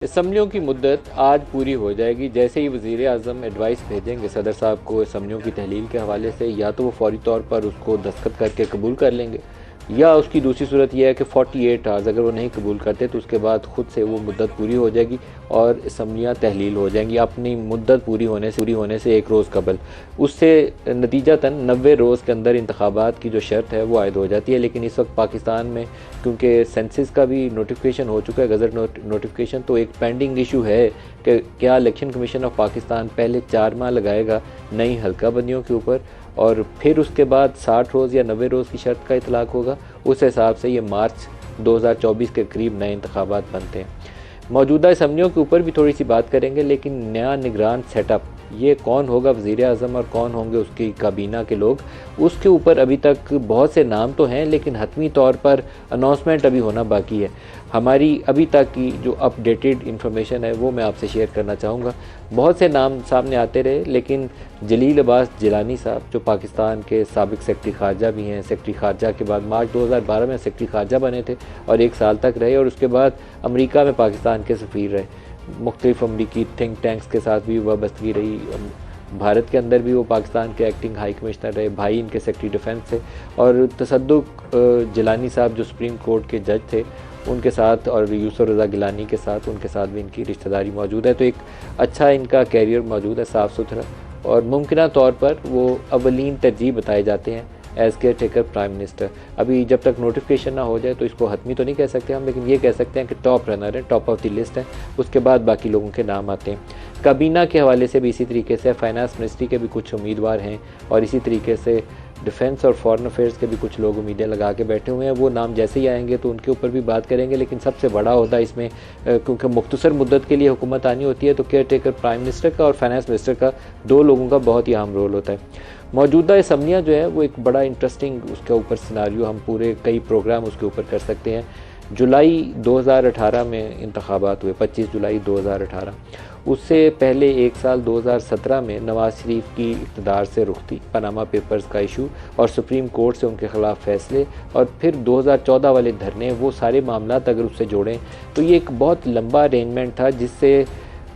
असम्बलियों की मुद्दत आज पूरी हो जाएगी। जैसे ही वज़ीर आज़म एडवाइस भेजेंगे सदर साहब को असम्बलियों की तहलील के हवाले से, या तो वो फौरी तौर पर उसको दस्तखत करके कबूल कर लेंगे, या उसकी दूसरी सूरत यह है कि 48 आवर्स अगर वो नहीं कबूल करते तो उसके बाद ख़ुद से वो मुद्दत पूरी हो जाएगी और असम्बलियाँ तहलील हो जाएंगी अपनी मुद्दत पूरी होने से एक रोज़ कबल। उससे नतीजतन 90 रोज़ के अंदर इंतखाबात की जो शर्त है वो आयद हो जाती है। लेकिन इस वक्त पाकिस्तान में क्योंकि सेंसस का भी नोटिफिकेशन हो चुका है, गज़ट नोटिफिकेशन, तो एक पेंडिंग इशू है कि क्या इलेक्शन कमीशन ऑफ पाकिस्तान पहले 4 माह लगाएगा नई हल्का बंदियों के ऊपर और फिर उसके बाद 60 रोज़ या 90 रोज़ की शर्त का इतलाक़ होगा। उस हिसाब से ये मार्च 2024 के करीब नए इंतखाबात बनते हैं। मौजूदा असम्बलियों के ऊपर भी थोड़ी सी बात करेंगे, लेकिन नया निगरान सेटअप ये कौन होगा, वज़ीर आज़म और कौन होंगे उसकी काबीना के लोग, उसके ऊपर अभी तक बहुत से नाम तो हैं लेकिन हतमी तौर पर अनाउंसमेंट अभी होना बाकी है। हमारी अभी तक की जो अपडेटेड इन्फॉर्मेशन है वो मैं आपसे शेयर करना चाहूँगा। बहुत से नाम सामने आते रहे लेकिन जलील अब्बास जिलानी साहब जो पाकिस्तान के साबिक़ सेक्रेटरी ख़ारजा भी हैं, सेक्रेटरी ख़ारजा के बाद मार्च 2012 में सेक्रेटरी ख़ारजा बने थे और 1 साल तक रहे और उसके बाद अमेरिका में पाकिस्तान के सफ़ीर रहे। मुख्तलिफ़ अमरीकी थिंक टैंक्स के साथ भी वाबस्तगी रही। भारत के अंदर भी वो पाकिस्तान के एक्टिंग हाई कमिश्नर रहे, भाई इनके सेक्रेटरी डिफेंस थे। और तसद्दुक़ जिलानी साहब जो सुप्रीम कोर्ट के जज थे उनके साथ, और यूसुफ रज़ा गिलानी के साथ, उनके साथ भी इनकी रिश्तेदारी मौजूद है। तो एक अच्छा इनका कैरियर मौजूद है, साफ़ सुथरा, और मुमकिन तौर पर वो अवलीन तरजीह बताए जाते हैं as care taker prime minister. अभी जब तक नोटिफिकेशन ना हो जाए तो इसको हतमी तो नहीं कह सकते हम, लेकिन ये कह सकते हैं कि टॉप रनर है, टॉप ऑफ द लिस्ट है। उसके बाद बाकी लोगों के नाम आते हैं। काबीना के हवाले से भी इसी तरीके से फाइनेंस मिनिस्ट्री के भी कुछ उम्मीदवार हैं और इसी तरीके से डिफेंस और फॉरेन अफेयर्स के भी कुछ लोग उम्मीदें लगा के बैठे हुए हैं। वो नाम जैसे ही आएंगे तो उनके ऊपर भी बात करेंगे। लेकिन सबसे बड़ा होता है इसमें, क्योंकि मुख्तसर मुद्दत के लिए हुकूमत आनी होती है, तो केयर टेकर प्राइम मिनिस्टर का और फाइनेंस मिनिस्टर का, 2 लोगों का बहुत ही अहम रोल होता है। मौजूदा असम्बलियाँ जो है वो एक बड़ा इंटरेस्टिंग उसके ऊपर सिनारियो, हम पूरे कई प्रोग्राम उसके ऊपर कर सकते हैं। जुलाई 2018 में इंतखाबात हुए, 25 जुलाई 2018। उससे पहले 1 साल 2017 में नवाज़ शरीफ की इक़्तिदार से रुखती, पनामा पेपर्स का इशू और सुप्रीम कोर्ट से उनके ख़िलाफ़ फ़ैसले, और फिर 2014 वाले धरने, वो सारे मामलात अगर उससे जोड़ें तो ये एक बहुत लंबा अरेंजमेंट था जिससे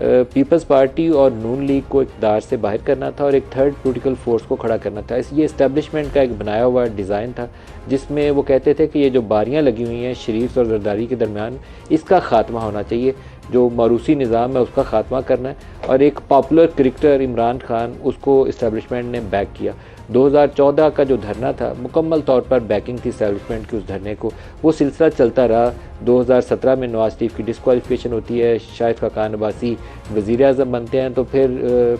पीपल्स पार्टी और नून लीग को इक़्तिदार से बाहर करना था और एक थर्ड पॉलिटिकल फोर्स को खड़ा करना था। ये इस्टेब्लिशमेंट का एक बनाया हुआ डिज़ाइन था जिसमें वो कहते थे कि ये जो बारियां लगी हुई हैं शरीफ और जरदारी के दरमियान, इसका ख़ात्मा होना चाहिए, जो मरूसी निज़ाम है उसका ख़ात्मा करना है। और एक पॉपुलर क्रिकेटर इमरान खान, उसको इस्टेब्लिशमेंट ने बैक किया। 2014 का जो धरना था, मुकम्मल तौर पर बैकिंग थी इस्टेब्लिशमेंट की उस धरने को। वो सिलसिला चलता रहा। 2017 में नवाज़ शरीफ की डिस्क्वालिफिकेशन होती है, शाहिद खाकान अब्बासी वज़ीर आज़म बनते हैं, तो फिर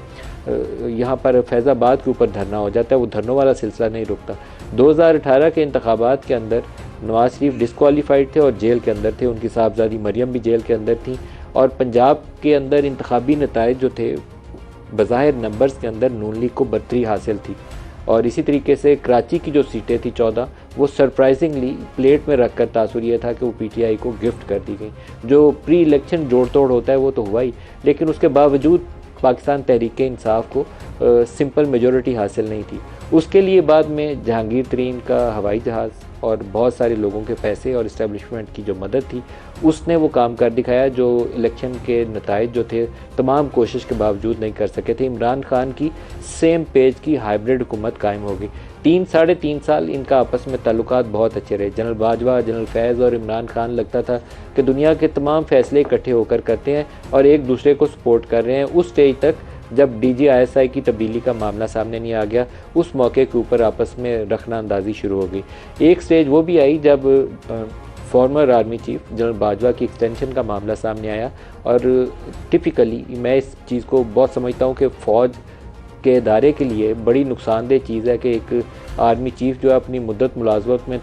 यहाँ पर फैज़ाबाद के ऊपर धरना हो जाता है। वो धरनों वाला सिलसिला नहीं रुकता। 2018 के इंतखाबात के अंदर नवाज़ शरीफ डिस्क्वालीफाइड थे और जेल के अंदर थे, उनकी साहबजादी मरियम भी जेल के अंदर थी। और पंजाब के अंदर इंतखाबी नताइज जो थे, बज़ाहिर नंबर्स के अंदर नून लीग को बरतरी हासिल थी। और इसी तरीके से कराची की जो सीटें थी 14, वो सरप्राइजिंगली प्लेट में रख कर, तासुर ये था कि वो PTI को गिफ्ट कर दी गई। जो प्री इलेक्शन जोड़ तोड़ होता है वो तो हुआ ही, लेकिन उसके बावजूद पाकिस्तान तहरीक-ए-इंसाफ को सिंपल मेजॉरिटी हासिल नहीं थी। उसके लिए बाद में जहांगीर तरीन का हवाई जहाज़ और बहुत सारे लोगों के पैसे और इस्टेब्लिशमेंट की जो मदद थी, उसने वो काम कर दिखाया जो इलेक्शन के नताइज जो थे तमाम कोशिश के बावजूद नहीं कर सके थे। इमरान खान की सेम पेज की हाइब्रिड हुकूमत कायम हो गई। 3-3.5 साल इनका आपस में ताल्लुकात बहुत अच्छे रहे। जनरल बाजवा, जनरल फैज़ और इमरान खान लगता था कि दुनिया के तमाम फैसले इकट्ठे होकर करते हैं और एक दूसरे को सपोर्ट कर रहे हैं। उस स्टेज तक जब DGISI की तब्दीली का मामला सामने नहीं आ गया, उस मौके के ऊपर आपस में रखना अंदाजी शुरू हो गई। एक स्टेज वो भी आई जब farmer army chief general Bajwa की एक्सटेंशन का मामला सामने आया। और टिपिकली मैं इस चीज़ को बहुत समझता हूँ कि फ़ौज के इदारे के लिए बड़ी नुकसानदेह चीज़ है कि एक आर्मी चीफ जो है अपनी मुद्दत मुलाजमत में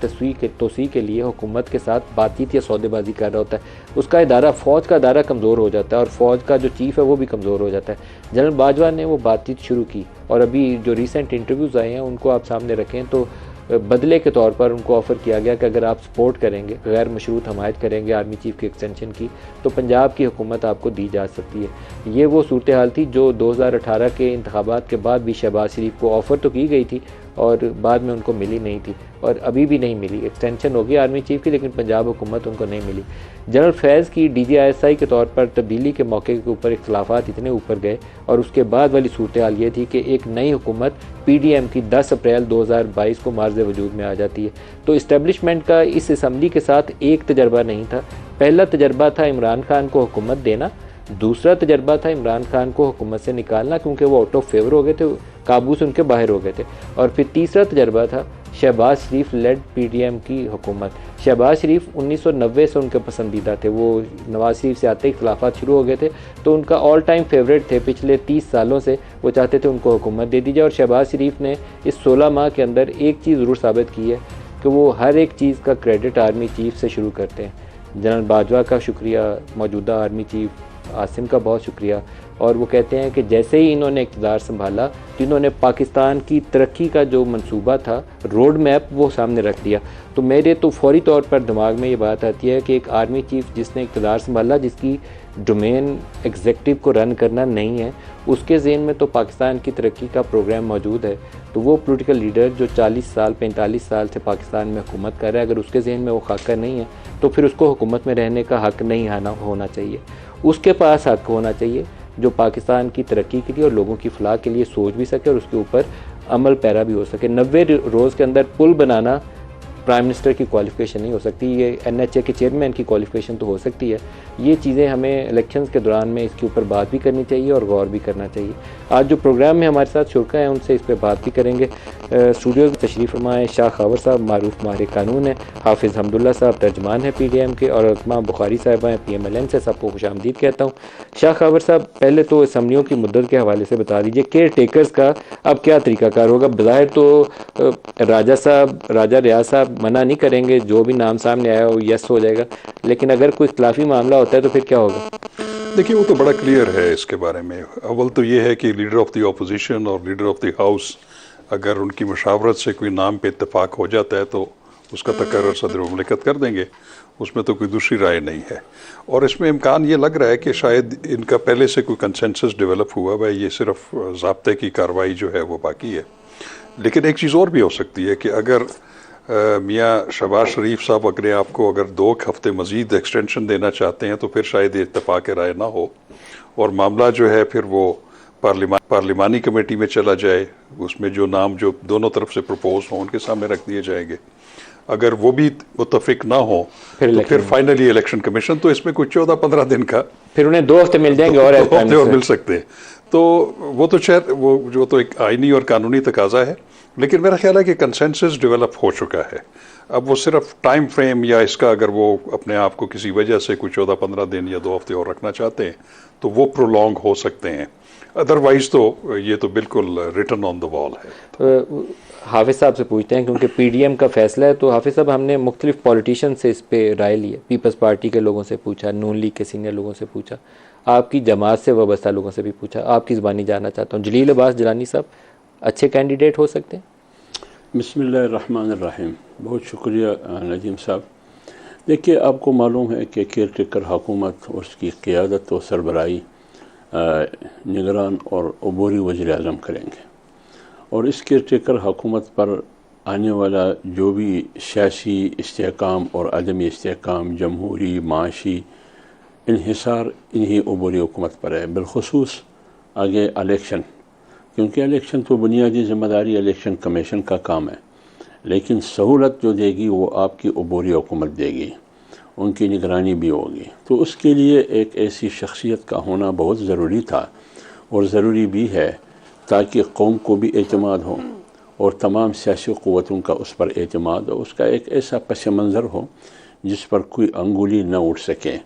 तोसी के लिए हुकूमत के साथ बातचीत या सौदेबाजी कर रहा होता है, उसका इदारा, फ़ौज का इदारा कमज़ोर हो जाता है और फ़ौज का जो चीफ़ है वो भी कमज़ोर हो जाता है। जनरल बाजवा ने वो बातचीत शुरू की और अभी जो रिसेंट इंटरव्यूज़ आए हैं उनको आप सामने रखें तो बदले के तौर पर उनको ऑफ़र किया गया कि अगर आप सपोर्ट करेंगे, गैर मशरूत हमायत करेंगे आर्मी चीफ की एक्सटेंशन की, तो पंजाब की हुकूमत आपको दी जा सकती है। ये वो सूरत हाल थी जो 2018 के इंतखाबात के बाद भी शहबाज शरीफ को ऑफ़र तो की गई थी और बाद में उनको मिली नहीं थी और अभी भी नहीं मिली। एक्सटेंशन होगी आर्मी चीफ की, लेकिन पंजाब हुकूमत उनको नहीं मिली। जनरल फैज़ की DGISI के तौर पर तब्दीली के मौके के ऊपर इख्तलाफात इतने ऊपर गए और उसके बाद वाली सूरत हाल ये थी कि एक नई हुकूमत PDM की 10 अप्रैल 2022 को मार्ज़ वजूद में आ जाती है। तो इस्टेब्लिशमेंट का इस असम्बली के साथ एक तजर्बा नहीं था। पहला तजर्बा था इमरान खान को हुकूमत देना, दूसरा तजर्बा था इमरान खान को हुकूमत से निकालना क्योंकि वो आउट ऑफ फेवर हो गए थे, काबू से उनके बाहर हो गए थे, और फिर तीसरा तजर्बा था शहबाज शरीफ लेड PDM की हुकूमत। शहबाज शरीफ 1990 से उनके पसंदीदा थे, वो नवाज शरीफ से आते ही इख्तलाफात शुरू हो गए थे, तो उनका ऑल टाइम फेवरेट थे। पिछले 30 सालों से वो चाहते थे उनको हुकूमत दे दी जाए और शहबाज शरीफ ने इस 16 माह के अंदर एक चीज़ ज़रूर साबित की है कि वो हर एक चीज़ का क्रेडिट आर्मी चीफ से शुरू करते हैं। जनरल बाजवा का शुक्रिया, मौजूदा आर्मी चीफ आसिम का बहुत शुक्रिया, और वो कहते हैं कि जैसे ही इन्होंने इक़्तिदार संभाला तो इन्होंने पाकिस्तान की तरक्की का जो मंसूबा था, रोड मैप, वो सामने रख दिया। तो मेरे तो फौरी तौर पर दिमाग में ये बात आती है कि एक आर्मी चीफ जिसने इक़्तिदार संभाला, जिसकी डोमेन एग्जेक्टिव को रन करना नहीं है, उसके ज़हन में तो पाकिस्तान की तरक्की का प्रोग्राम मौजूद है। तो वो पॉलिटिकल लीडर जो 40 साल 45 साल से पाकिस्तान में हुकूमत कर रहा है, अगर उसके ज़हन में वो खाका नहीं है तो फिर उसको हुकूमत में रहने का हक़ नहीं होना चाहिए। उसके पास हक़ होना चाहिए जो पाकिस्तान की तरक्की के लिए और लोगों की फलाह के लिए सोच भी सके और उसके ऊपर अमल पैरा भी हो सके। 90 रोज़ के अंदर पुल बनाना प्राइम मिनिस्टर की क्वालिफ़िकेशन नहीं हो सकती, ये NHA के चेयरमैन की क्वालिफ़िकेशन तो हो सकती है। ये चीज़ें हमें इलेक्शंस के दौरान में इसके ऊपर बात भी करनी चाहिए और गौर भी करना चाहिए। आज जो प्रोग्राम में हमारे साथ शुरका हैं उनसे इस पर बात भी करेंगे। स्टूडियो में तशरीफ़ फरमाएँ शाह खावर साहब, मारूफ माहिर कानून है, हाफिज़ हमदुल्ला साहब तर्जमान है PDM के, और अज़मा बुखारी साहिबा हैं PMLN से। सबको खुशामदीद कहता हूँ। शाह खावर साहब, पहले तो असम्बलियों की मुद्दत के हवाले से बता दीजिए, केयर टेकर्स का अब क्या तरीक़ाकार होगा? बज़ाहिर तो राजा रियाज साहब मना नहीं करेंगे, जो भी नाम सामने आया वो यस हो जाएगा, लेकिन अगर कोई इख्तलाफी मामला होता है तो फिर क्या होगा? देखिए, वो तो बड़ा क्लियर है इसके बारे में। अव्वल तो ये है कि लीडर ऑफ द अपोजिशन और लीडर ऑफ द हाउस अगर उनकी मशावरत से कोई नाम पे इत्तेफाक हो जाता है तो उसका तकर्रर सदर मुमलिकत कर देंगे, उसमें तो कोई दूसरी राय नहीं है। और इसमें इम्कान ये लग रहा है कि शायद इनका पहले से कोई कंसेंसस डेवलप हुआ है, ये सिर्फ ज़ाब्ते की कार्रवाई जो है वो बाकी है। लेकिन एक चीज़ और भी हो सकती है कि अगर मियाँ शहबाज शरीफ साहब अपने आप को अगर 2 हफ्ते मज़ीद एक्सटेंशन देना चाहते हैं तो फिर शायद ये इत्तेफाक राय ना हो और मामला जो है फिर वो पार्लिमानी कमेटी में चला जाए, उसमें जो नाम जो दोनों तरफ से प्रपोज हों उनके सामने रख दिए जाएंगे। अगर वो भी मुत्तफिक ना हो तो फिर फाइनली इलेक्शन कमीशन, तो इसमें कुछ 14-15 दिन का फिर उन्हें 2 हफ्ते मिल जाएंगे और 2 हफ्ते और मिल सकते हैं। तो वो तो शायद वो जो तो एक आइनी और कानूनी तकाजा है, लेकिन मेरा ख्याल है कि कंसेंसस डेवलप हो चुका है। अब वो सिर्फ टाइम फ्रेम या इसका अगर वो अपने आप को किसी वजह से कुछ 14-15 दिन या 2 हफ्ते और रखना चाहते हैं तो वो प्रोलॉन्ग हो सकते हैं, अदरवाइज तो ये तो बिल्कुल रिटन ऑन द वॉल है। तो हाफिज़ साहब से पूछते हैं, क्योंकि PDM का फैसला है, तो हाफिज़ साहब हमने मुख्तलिफ पॉलिटिशियन से इस पर राय ली है, पीपल्स पार्टी के लोगों से पूछा, नून लीग के सीनियर लोगों से पूछा, आपकी जमात से वाबस्ता लोगों से भी पूछा, आपकी ज़बानी जानना चाहता हूँ, जलील अब्बास जिलानी साहब अच्छे कैंडिडेट हो सकते हैं? बिस्मिल्लाहिर्रहमानिर्रहीम। बहुत शुक्रिया नजीम साहब। देखिए, आपको मालूम है कि केयर टेकर हुकूमत और उसकी क़ियादत और सरबराही निगरान और अबूरी वज़ीर आज़म करेंगे, और इस केयर टेकर हुकूमत पर आने वाला जो भी सियासी इस्तेहकाम और अदमी इस्तेहकाम, जमहूरी माशी इन्हिसार इन्हीं अबूरी हुकूमत पर है, बिलखुसूस आगे इलेक्शन, क्योंकि इलेक्शन तो बुनियादी ज़िम्मेदारी इलेक्शन कमीशन का काम है, लेकिन सहूलत जो देगी वो आपकी अबूरी हुकूमत देगी, उनकी निगरानी भी होगी। तो उसके लिए एक ऐसी शख्सियत का होना बहुत ज़रूरी था और ज़रूरी भी है, ताकि कौम को भी एतमाद हो और तमाम सियासी क़ुव्वतों का उस पर एतमाद हो, उसका एक ऐसा पस मंज़र हो जिस पर कोई अंगुली न उठ सके।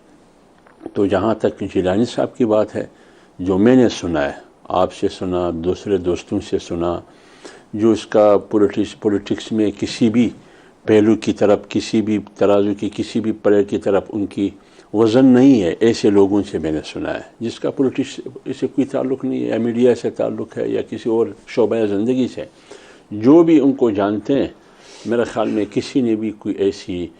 तो जहाँ तक जिलानी साहब की बात है, जो मैंने सुना है, आपसे सुना, दूसरे दोस्तों से सुना, जो इसका पॉलिटिक्स में किसी भी पहलू की तरफ, किसी भी तराजू की किसी भी पड़े की तरफ उनकी वज़न नहीं है, ऐसे लोगों से मैंने सुना है, जिसका पॉलिटिक्स इससे कोई ताल्लुक़ नहीं है, या मीडिया से ताल्लुक़ है या किसी और शोबा ज़िंदगी से, जो भी उनको जानते हैं, मेरे ख़्याल में किसी ने भी कोई ऐसी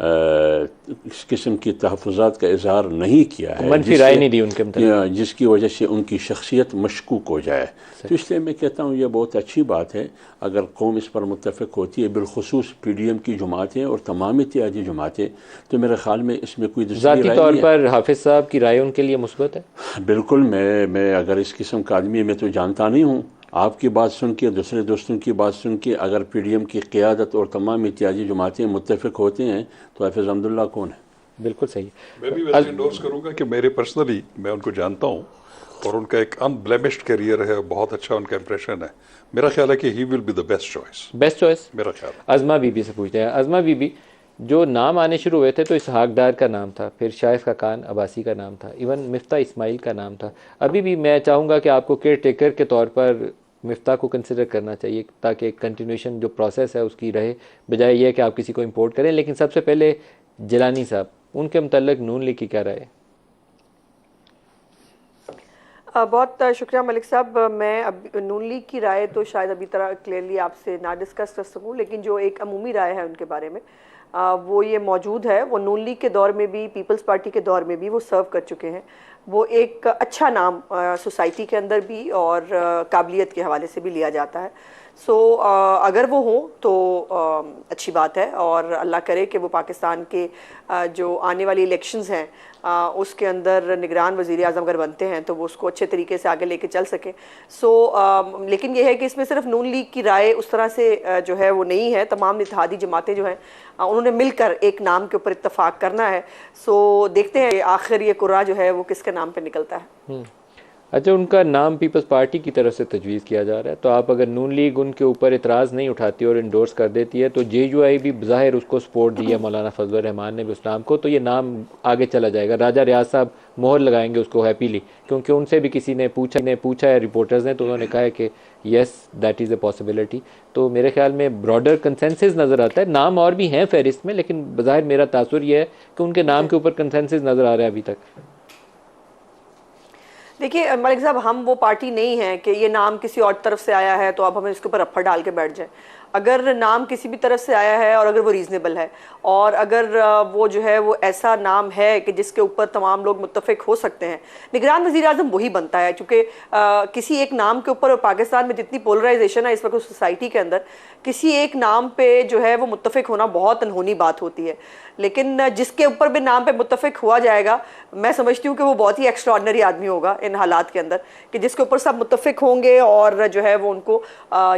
इस किस्म की तहफ़्फ़ुज़ात का इज़हार नहीं किया है, मनफी राय नहीं दी उनके मतलब, जिसकी वजह से उनकी शख्सियत मशकूक हो जाए। तो इसलिए मैं कहता हूँ ये बहुत अच्छी बात है अगर कौम इस पर मुत्तफ़िक़ होती है, बिलखुसूस PDM की जमातें और तमाम इत्तेहादी जमातें, तो मेरे ख़्याल में इसमें कोई दूसरी ज़ाती राय तौर नहीं है। पर हाफिज़ साहब की राय उनके लिए मुस्बत है। बिल्कुल, मैं अगर इस किस्म का आदमी मैं तो जानता नहीं हूँ। आपकी बात सुन के, दूसरे दोस्तों की बात सुन के अगर PDM की क़ियादत और तमाम इत्तेहादी जमातें मुत्तफ़िक़ होते हैं तो हाफिज़ अब्दुल्ला कौन है? बिल्कुल सही। मैं भी वैसे इंडोर्स करूंगा कि मेरे पर्सनली मैं उनको जानता हूं और उनका एक अनब्लेमिश्ड करियर है, बहुत अच्छा उनका इंप्रेशन है। मेरा ख्याल है कि he will be the best choice. Best choice. मेरा ख्याल है। अज़मा बीबी से पूछते हैं। अज़मा बीबी, जो नाम आने शुरू हुए थे तो इसहाक डार का नाम था, फिर शाइफ खाकान अब्बासी का नाम था, इवन मिफ्ता इस्माइल का नाम था। अभी भी मैं चाहूँगा कि आपको केयर टेकर के तौर पर मिफ्ता को कंसिडर करना चाहिए ताकि एक कंटिन्यूशन जो प्रोसेस है उसकी रहे, बजाय ये कि आप किसी को इंपोर्ट करें। लेकिन सबसे पहले जिलानी साहब, उनके मुतल्लिक नून लीग की क्या राय है? बहुत शुक्रिया मलिक साहब। मैं अब नून लीग की राय तो शायद अभी तरह क्लियरली आपसे ना डिस्कस कर सकूं, लेकिन जो एक अमूमी राय है उनके बारे में वो ये मौजूद है। वो नून लीग के दौर में भी, पीपल्स पार्टी के दौर में भी वो सर्व कर चुके हैं। वो एक अच्छा नाम सोसाइटी के अंदर भी और काबिलियत के हवाले से भी लिया जाता है। सो अगर वो हो तो अच्छी बात है और अल्लाह करे कि वो पाकिस्तान के जो आने वाली इलेक्शंस हैं उसके अंदर निगरान वज़ीर आज़म अगर बनते हैं तो वो उसको अच्छे तरीके से आगे लेके चल सके। सो लेकिन ये है कि इसमें सिर्फ नून लीग की राय उस तरह से जो है वो नहीं है। तमाम इत्तेहादी जमातें जो हैं उन्होंने मिलकर एक नाम के ऊपर इत्तफाक करना है। सो देखते हैं आखिर ये कुर्रा जो है वो किसके नाम पे निकलता है। अच्छा, उनका नाम पीपल्स पार्टी की तरफ से तजवीज़ किया जा रहा है, तो आप अगर नून लीग उनके ऊपर इतराज़ नहीं उठाती और इंडोर्स कर देती है तो JUI भी बज़ाहिर उसको सपोर्ट दी है, मौलाना फजल रहमान ने भी उस नाम को, तो ये नाम आगे चला जाएगा। राजा रियाज साहब मोहर लगाएंगे उसको हैप्पीली, क्योंकि उनसे भी किसी ने पूछा है रिपोर्टर्स ने, तो उन्होंने कहा है कि yes that is a possibility. तो मेरे ख्याल में ब्रॉडर कंसेंसस नज़र आता है। नाम और भी हैं फहरिस्त में, लेकिन बज़ाहिर मेरा तासुर ये है कि उनके नाम के ऊपर कंसेंसस नज़र आ रहा है अभी तक। देखिए मलिक साहब, हम वो पार्टी नहीं है कि ये नाम किसी और तरफ से आया है तो अब हमें इसके ऊपर अफड़ डाल के बैठ जाए। अगर नाम किसी भी तरफ से आया है और अगर वो रीज़नेबल है और अगर वो जो है वो ऐसा नाम है कि जिसके ऊपर तमाम लोग मुत्तफ़िक हो सकते हैं, निगरान वज़ीर आज़म वही बनता है। चूँकि किसी एक नाम के ऊपर, और पाकिस्तान में जितनी पोलराइजेशन है इस वक्त सोसाइटी के अंदर, किसी एक नाम पे जो है वो मुत्तफ़िक होना बहुत अनहोनी बात होती है। लेकिन जिसके ऊपर भी नाम पे मुत्तफ़िक हुआ जाएगा, मैं समझती हूँ कि वो बहुत ही एक्स्ट्राऑर्डिनरी आदमी होगा इन हालात के अंदर, कि जिसके ऊपर सब मुत्तफ़िक होंगे और जो है वो उनको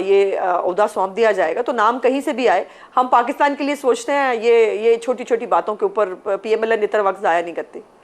ये ओहदा सौंप दिया जाएगा। तो नाम कहीं से भी आए, हम पाकिस्तान के लिए सोचते हैं, ये छोटी छोटी बातों के ऊपर PMLN इतना वक्त ज़ाया नहीं करती।